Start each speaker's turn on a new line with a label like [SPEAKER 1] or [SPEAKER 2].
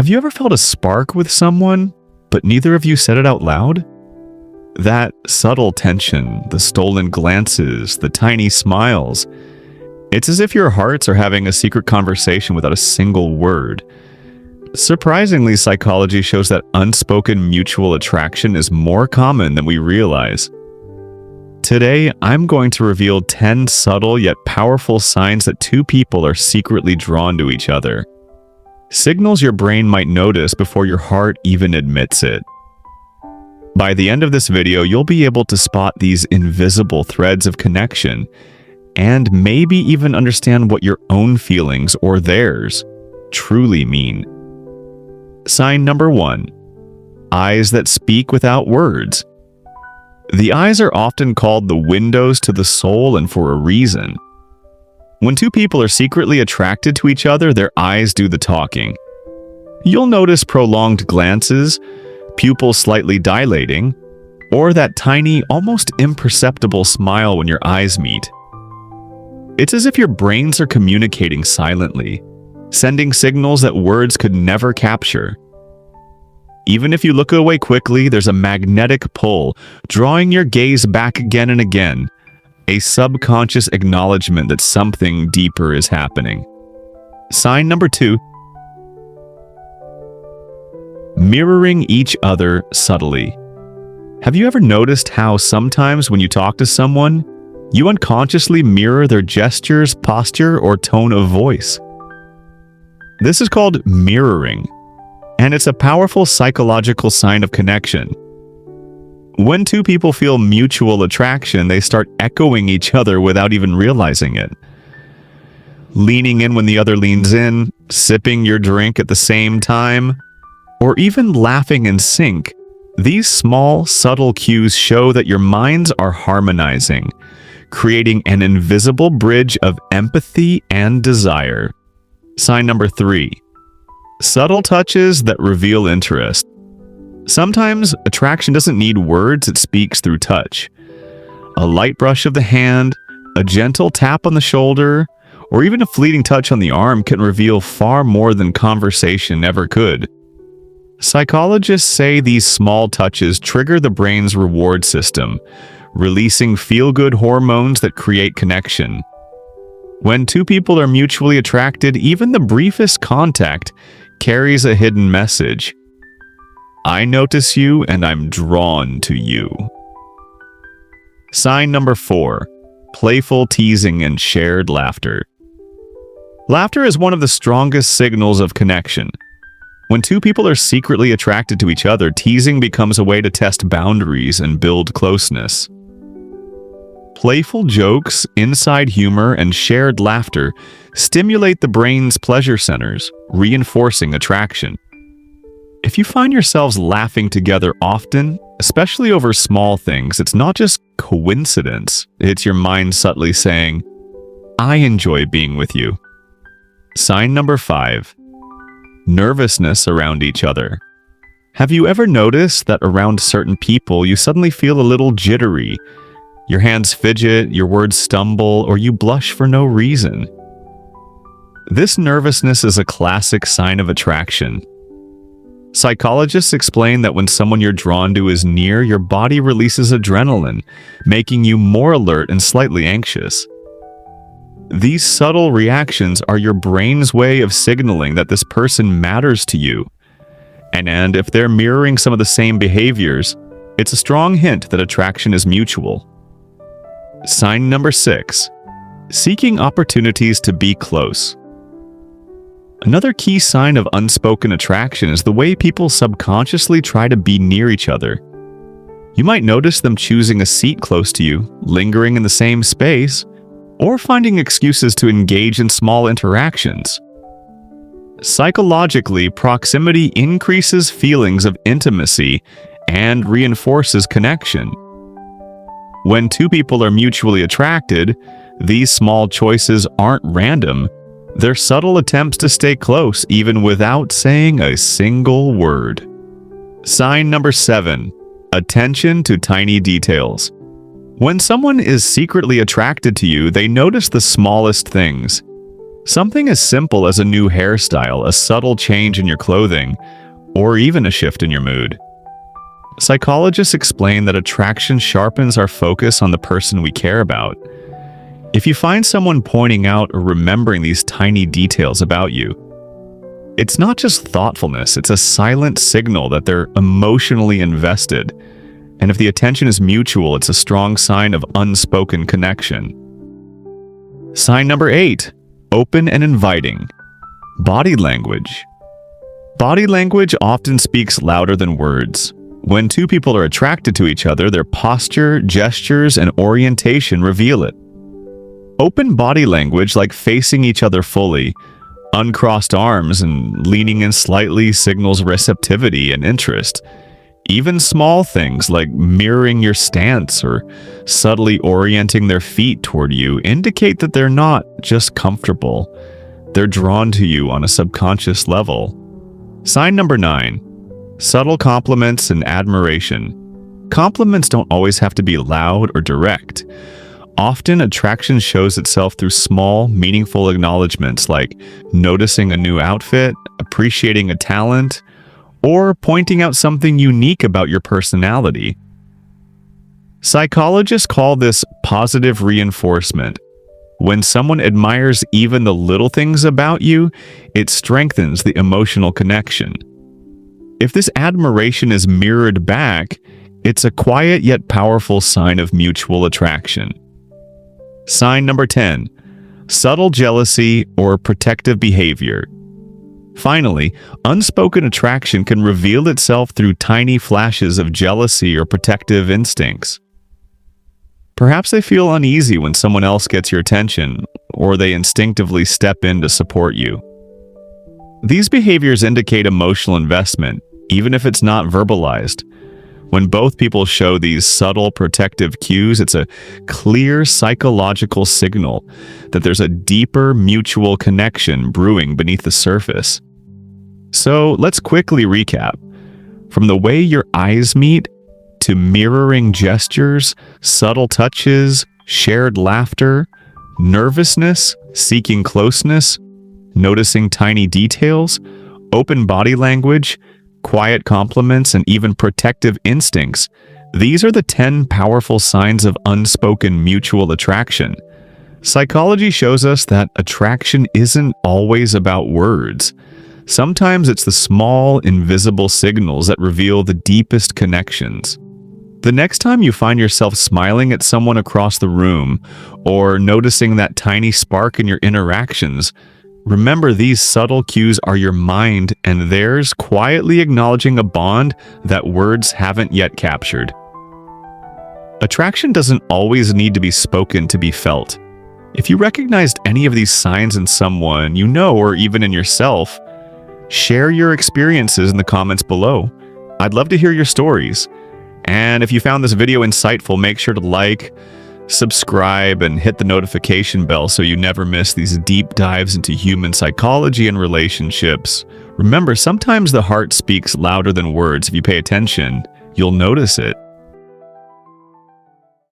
[SPEAKER 1] Have you ever felt a spark with someone, but neither of you said it out loud? That subtle tension, the stolen glances, the tiny smiles. It's as if your hearts are having a secret conversation without a single word. Surprisingly, psychology shows that unspoken mutual attraction is more common than we realize. Today, I'm going to reveal 10 subtle yet powerful signs that two people are secretly drawn to each other. Signals your brain might notice before your heart even admits it. By the end of this video, you'll be able to spot these invisible threads of connection and maybe even understand what your own feelings or theirs truly mean. Sign number 1. Eyes that speak without words. The eyes are often called the windows to the soul, and for a reason. When two people are secretly attracted to each other, their eyes do the talking. You'll notice prolonged glances, pupils slightly dilating, or that tiny, almost imperceptible smile when your eyes meet. It's as if your brains are communicating silently, sending signals that words could never capture. Even if you look away quickly, there's a magnetic pull, drawing your gaze back again and again, a subconscious acknowledgement that something deeper is happening. Sign number 2. Mirroring each other subtly. Have you ever noticed how sometimes when you talk to someone, you unconsciously mirror their gestures, posture, or tone of voice? This is called mirroring, and it's a powerful psychological sign of connection. When two people feel mutual attraction, they start echoing each other without even realizing it. Leaning in when the other leans in, sipping your drink at the same time, or even laughing in sync, these small, subtle cues show that your minds are harmonizing, creating an invisible bridge of empathy and desire. Sign number 3. Subtle touches that reveal interest. Sometimes attraction doesn't need words, it speaks through touch. A light brush of the hand, a gentle tap on the shoulder, or even a fleeting touch on the arm can reveal far more than conversation ever could. Psychologists say these small touches trigger the brain's reward system, releasing feel-good hormones that create connection. When two people are mutually attracted, even the briefest contact carries a hidden message. I notice you and I'm drawn to you. Sign number 4. Playful teasing and shared laughter. Laughter is one of the strongest signals of connection. When two people are secretly attracted to each other, teasing becomes a way to test boundaries and build closeness. Playful jokes, inside humor, and shared laughter stimulate the brain's pleasure centers, reinforcing attraction. If you find yourselves laughing together often, especially over small things, it's not just coincidence. It's your mind subtly saying, I enjoy being with you. Sign number 5. Nervousness around each other. Have you ever noticed that around certain people you suddenly feel a little jittery? Your hands fidget, your words stumble, or you blush for no reason. This nervousness is a classic sign of attraction. Psychologists explain that when someone you're drawn to is near, your body releases adrenaline, making you more alert and slightly anxious. These subtle reactions are your brain's way of signaling that this person matters to you. And if they're mirroring some of the same behaviors, it's a strong hint that attraction is mutual. Sign number 6. Seeking opportunities to be close. Another key sign of unspoken attraction is the way people subconsciously try to be near each other. You might notice them choosing a seat close to you, lingering in the same space, or finding excuses to engage in small interactions. Psychologically, proximity increases feelings of intimacy and reinforces connection. When two people are mutually attracted, these small choices aren't random. They're subtle attempts to stay close even without saying a single word. Sign number 7. Attention to tiny details. When someone is secretly attracted to you, they notice the smallest things. Something as simple as a new hairstyle, a subtle change in your clothing, or even a shift in your mood. Psychologists explain that attraction sharpens our focus on the person we care about. If you find someone pointing out or remembering these tiny details about you, it's not just thoughtfulness, it's a silent signal that they're emotionally invested. And if the attention is mutual, it's a strong sign of unspoken connection. Sign number 8, open and inviting. Body language. Body language often speaks louder than words. When two people are attracted to each other, their posture, gestures, and orientation reveal it. Open body language, like facing each other fully, uncrossed arms, and leaning in slightly, signals receptivity and interest. Even small things like mirroring your stance or subtly orienting their feet toward you indicate that they're not just comfortable. They're drawn to you on a subconscious level. Sign number 9, subtle compliments and admiration. Compliments don't always have to be loud or direct. Often, attraction shows itself through small, meaningful acknowledgments like noticing a new outfit, appreciating a talent, or pointing out something unique about your personality. Psychologists call this positive reinforcement. When someone admires even the little things about you, it strengthens the emotional connection. If this admiration is mirrored back, it's a quiet yet powerful sign of mutual attraction. Sign number 10, subtle jealousy or protective behavior. Finally, unspoken attraction can reveal itself through tiny flashes of jealousy or protective instincts. Perhaps they feel uneasy when someone else gets your attention, or they instinctively step in to support you. These behaviors indicate emotional investment, even if it's not verbalized. When both people show these subtle protective cues, it's a clear psychological signal that there's a deeper mutual connection brewing beneath the surface. So let's quickly recap. From the way your eyes meet, to mirroring gestures, subtle touches, shared laughter, nervousness, seeking closeness, noticing tiny details, open body language, quiet compliments, and even protective instincts, these are the 10 powerful signs of unspoken mutual attraction. Psychology shows us that attraction isn't always about words. Sometimes it's the small, invisible signals that reveal the deepest connections. The next time you find yourself smiling at someone across the room or noticing that tiny spark in your interactions, remember these subtle cues are your mind and theirs quietly acknowledging a bond that words haven't yet captured. Attraction doesn't always need to be spoken to be felt. If you recognized any of these signs in someone you know or even in yourself, share your experiences in the comments below. I'd love to hear your stories. And if you found this video insightful, make sure to like, subscribe, and hit the notification bell so you never miss these deep dives into human psychology and relationships. Remember, sometimes the heart speaks louder than words. If you pay attention, you'll notice it.